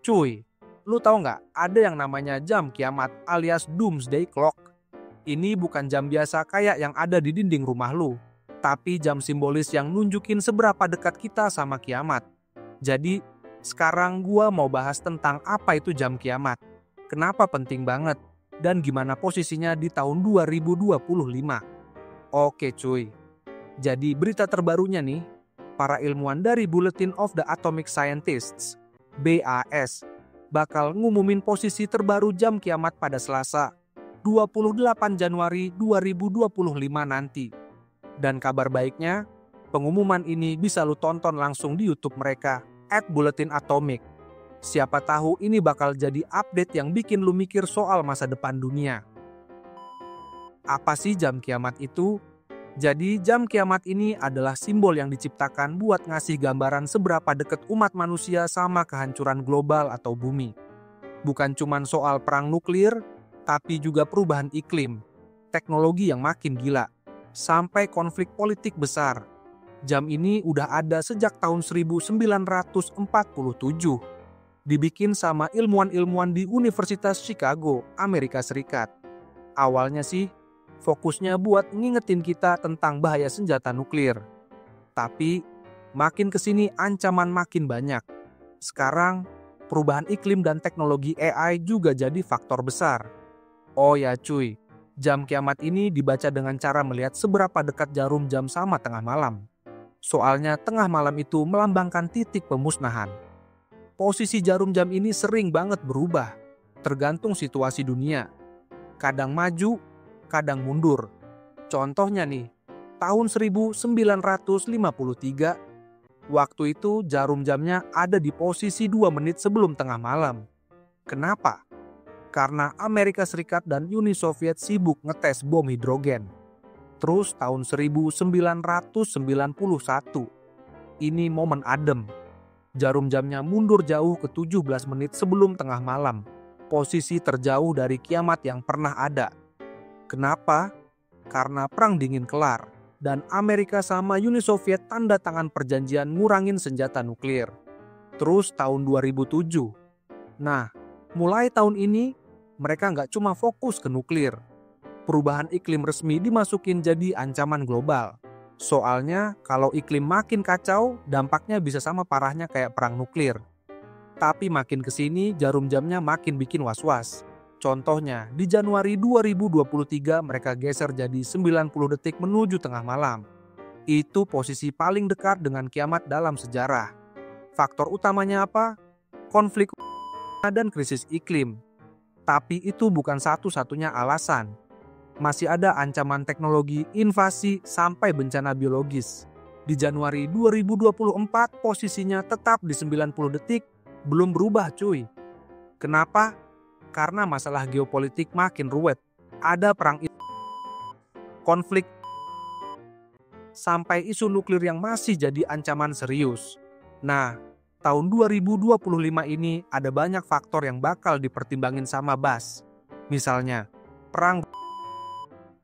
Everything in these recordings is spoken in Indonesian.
Cuy, lu tahu nggak ada yang namanya jam kiamat alias Doomsday Clock? Ini bukan jam biasa kayak yang ada di dinding rumah lu, tapi jam simbolis yang nunjukin seberapa dekat kita sama kiamat. Jadi, sekarang gua mau bahas tentang apa itu jam kiamat, kenapa penting banget, dan gimana posisinya di tahun 2025. Oke cuy, jadi berita terbarunya nih, para ilmuwan dari Bulletin of the Atomic Scientists, BAS, bakal ngumumin posisi terbaru jam kiamat pada Selasa, 28 Januari 2025 nanti. Dan kabar baiknya, pengumuman ini bisa lu tonton langsung di YouTube mereka, @bulletin_atomic. Siapa tahu ini bakal jadi update yang bikin lu mikir soal masa depan dunia. Apa sih jam kiamat itu? Jadi jam kiamat ini adalah simbol yang diciptakan buat ngasih gambaran seberapa dekat umat manusia sama kehancuran global atau bumi. Bukan cuma soal perang nuklir, tapi juga perubahan iklim, teknologi yang makin gila, sampai konflik politik besar. Jam ini udah ada sejak tahun 1947. Dibikin sama ilmuwan-ilmuwan di Universitas Chicago, Amerika Serikat. Awalnya sih, fokusnya buat ngingetin kita tentang bahaya senjata nuklir. Tapi, makin kesini ancaman makin banyak. Sekarang, perubahan iklim dan teknologi AI juga jadi faktor besar. Oh ya cuy, jam kiamat ini dibaca dengan cara melihat seberapa dekat jarum jam sama tengah malam. Soalnya tengah malam itu melambangkan titik pemusnahan. Posisi jarum jam ini sering banget berubah, tergantung situasi dunia. Kadang maju, kadang mundur. Contohnya nih, tahun 1953, waktu itu jarum jamnya ada di posisi 2 menit sebelum tengah malam. Kenapa? Karena Amerika Serikat dan Uni Soviet sibuk ngetes bom hidrogen. Terus tahun 1991, ini momen adem. Jarum jamnya mundur jauh ke 17 menit sebelum tengah malam. Posisi terjauh dari kiamat yang pernah ada. Kenapa? Karena perang dingin kelar dan Amerika sama Uni Soviet tanda tangan perjanjian ngurangin senjata nuklir. Terus tahun 2007. Nah, mulai tahun ini mereka nggak cuma fokus ke nuklir. Perubahan iklim resmi dimasukin jadi ancaman global. Soalnya kalau iklim makin kacau, dampaknya bisa sama parahnya kayak perang nuklir. Tapi makin kesini jarum jamnya makin bikin was-was. Contohnya, di Januari 2023 mereka geser jadi 90 detik menuju tengah malam. Itu posisi paling dekat dengan kiamat dalam sejarah. Faktor utamanya apa? Konflik dan krisis iklim. Tapi itu bukan satu-satunya alasan. Masih ada ancaman teknologi, invasi, sampai bencana biologis. Di Januari 2024 posisinya tetap di 90 detik, belum berubah cuy. Kenapa? Karena masalah geopolitik makin ruwet. Ada perang, konflik, sampai isu nuklir yang masih jadi ancaman serius. Nah, tahun 2025 ini ada banyak faktor yang bakal dipertimbangin sama BAS. Misalnya, perang.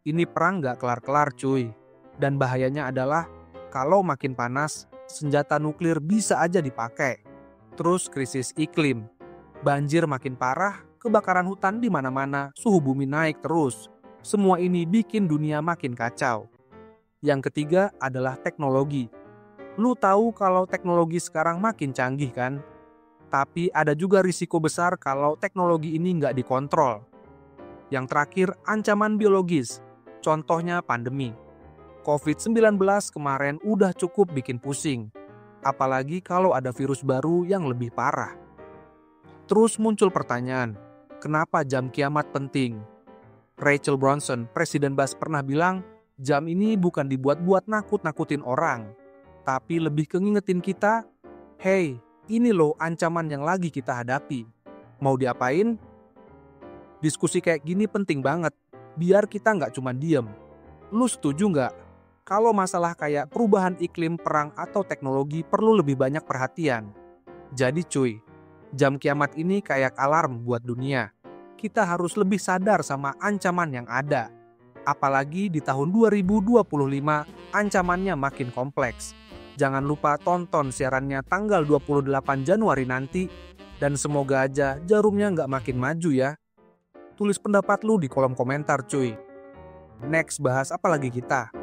Ini perang gak kelar-kelar cuy. Dan bahayanya adalah kalau makin panas, senjata nuklir bisa aja dipakai. Terus krisis iklim. Banjir makin parah, kebakaran hutan di mana-mana, suhu bumi naik terus. Semua ini bikin dunia makin kacau. Yang ketiga adalah teknologi. Lu tahu kalau teknologi sekarang makin canggih kan? Tapi ada juga risiko besar kalau teknologi ini nggak dikontrol. Yang terakhir, ancaman biologis. Contohnya pandemi. COVID-19 kemarin udah cukup bikin pusing. Apalagi kalau ada virus baru yang lebih parah. Terus muncul pertanyaan, kenapa jam kiamat penting? Rachel Bronson, Presiden BAS pernah bilang, jam ini bukan dibuat-buat nakut-nakutin orang. Tapi lebih ke ngingetin kita, hey, ini loh ancaman yang lagi kita hadapi. Mau diapain? Diskusi kayak gini penting banget. Biar kita nggak cuma diem. Lu setuju nggak? Kalau masalah kayak perubahan iklim, perang, atau teknologi perlu lebih banyak perhatian. Jadi cuy, jam kiamat ini kayak alarm buat dunia. Kita harus lebih sadar sama ancaman yang ada. Apalagi di tahun 2025, ancamannya makin kompleks. Jangan lupa tonton siarannya tanggal 28 Januari nanti. Dan semoga aja Jarumnya nggak makin maju ya. Tulis pendapat lu di kolom komentar cuy. Next bahas apa lagi kita?